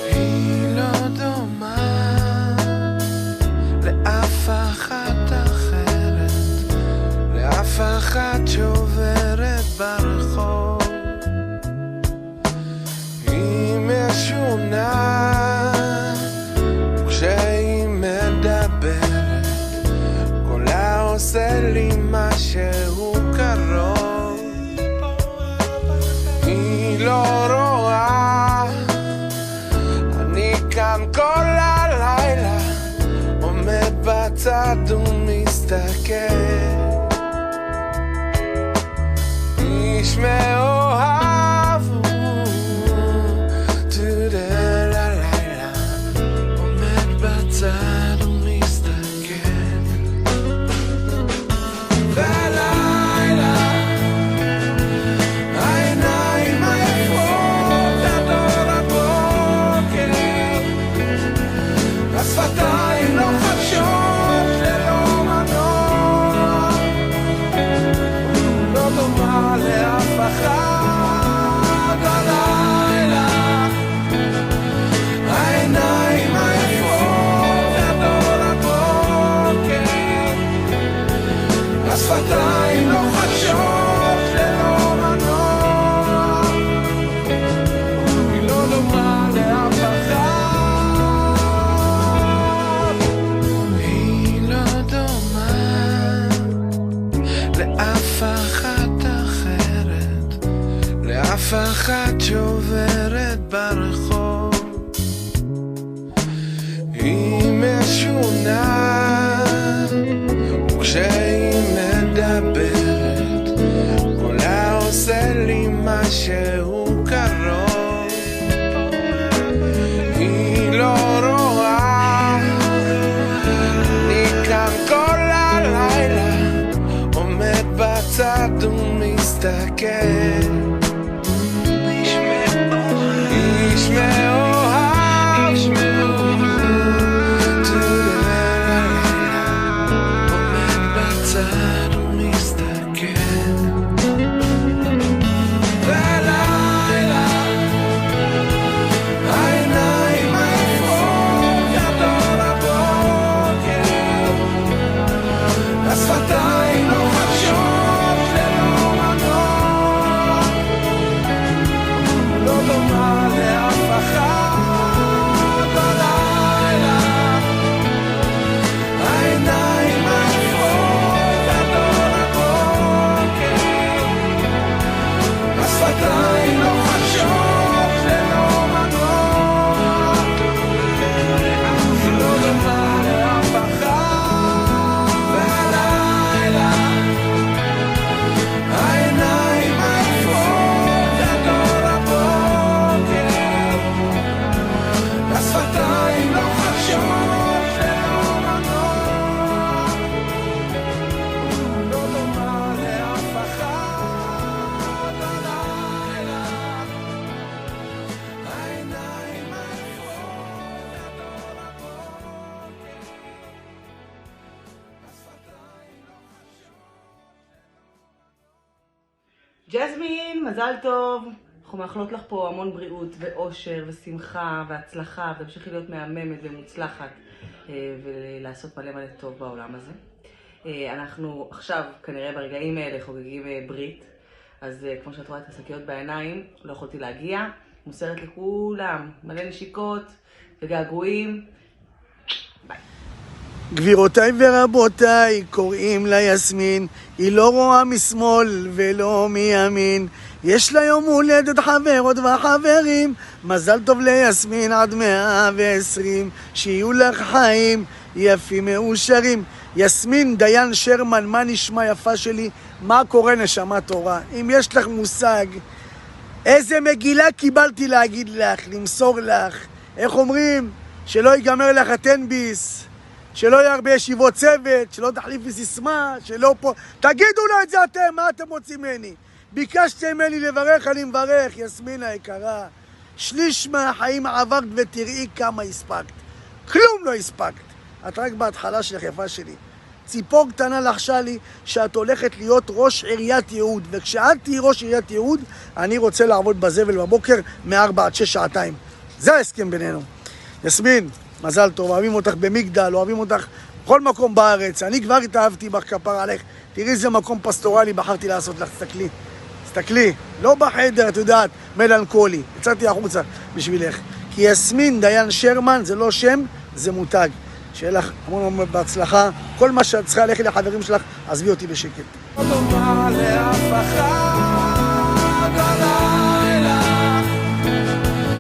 היא לא דומה לאף אחת אחרת, לאף אחת שעוברת ברחוב. היא משונה כשהיא מדברת, קולה עושה לי משהו קרוב. היא לא רואה, אני כאן כל הלילה עומד בצד ומסתכל. איש מאוהב לילה עומד בצד ומסתכל. בלילה העיניים עייפות עד אור הבוקר, השפתיים לוחשות ללא מנוע, לא דומה לאף אחד. הלילה העיניים עייפות עד אור הבוקר, השפתיים לוחשות ללא מנוע, היא לא דומה לאף אחד. היא לא דומה לאף אחת אחרת, לאף אחת שעוברת ברחוב. היא משונה וכשהיא מדברת, קולה עושה לי משהו קרוב. היא לא רואה, אני כאן כל הלילה עומד בצד ומסתכל. איש מאוהב עומד בצד ומסתכל. בלילה העיניים עייפות עד אור הבוקר, השפתיים לוחשות ללא מנוע, לא דומה לאף אחת. בלילה העיניים עייפות עד אור הבוקר, השפתיים לוחשות ללא מנוע, לא דומה לאף אחת. בלילה העיניים עייפות עד אור הבוקר, השפתיים לוחשות ללא מנוע, לא דומה לאף אחת. בלילה העיניים עייפות עד אור הבוקר, השפתיים לוחשות. ג'זמין, מזל טוב. אנחנו מאחלות לך פה המון בריאות ואושר ושמחה והצלחה, ותמשיכי להיות מהממת ומוצלחת ולעשות מלא מלא טוב בעולם הזה. אנחנו עכשיו כנראה ברגעים האלה חוגגים ברית, אז כמו שאת רואה את השקיות בעיניים, לא יכולתי להגיע. מוסרת לכולם מלא נשיקות וגעגועים. ביי. גבירותיי ורבותיי, קוראים לה יסמין, היא לא רואה משמאל ולא מימין. יש לה יום הולדת חברות וחברים, מזל טוב ליסמין עד 120, שיהיו לך חיים יפים מאושרים. יסמין דיין שרמן, מה נשמע יפה שלי? מה קורה נשמה תורה? אם יש לך מושג איזה מגילה קיבלתי להגיד לך, למסור לך, איך אומרים? שלא ייגמר לך הטנביס, שלא יהיה הרבה ישיבות צוות, שלא תחליפי סיסמה, שלא פה... תגידו לו את זה אתם, מה אתם רוצים ממני? ביקשתם ממני לברך, אני מברך. יסמין היקרה, שליש מהחיים עברת ותראי כמה הספקת. כלום לא הספקת. את רק בהתחלה שלך, יפה שלי. ציפור קטנה לחשה לי שאת הולכת להיות ראש עיריית יהוד, וכשאת תהיי ראש עיריית יהוד, אני רוצה לעבוד בזבל בבוקר מ-4 עד 6 שעתיים. זה ההסכם בינינו. יסמין, מזל טוב, אוהבים אותך במגדל, אוהבים אותך בכל מקום בארץ. אני כבר התאהבתי בך, כפרה עליך. תראי איזה מקום פסטורלי בחרתי לעשות לך, תסתכלי. תסתכלי, לא בחדר, את יודעת, מלנכולי. יצאתי החוצה בשבילך. כי יסמין דיין שרמן זה לא שם, זה מותג. שיהיה לך המון בהצלחה. כל מה שאת צריכה ללכת לחברים שלך, עזבי אותי בשקט. לא דומה לאף אחד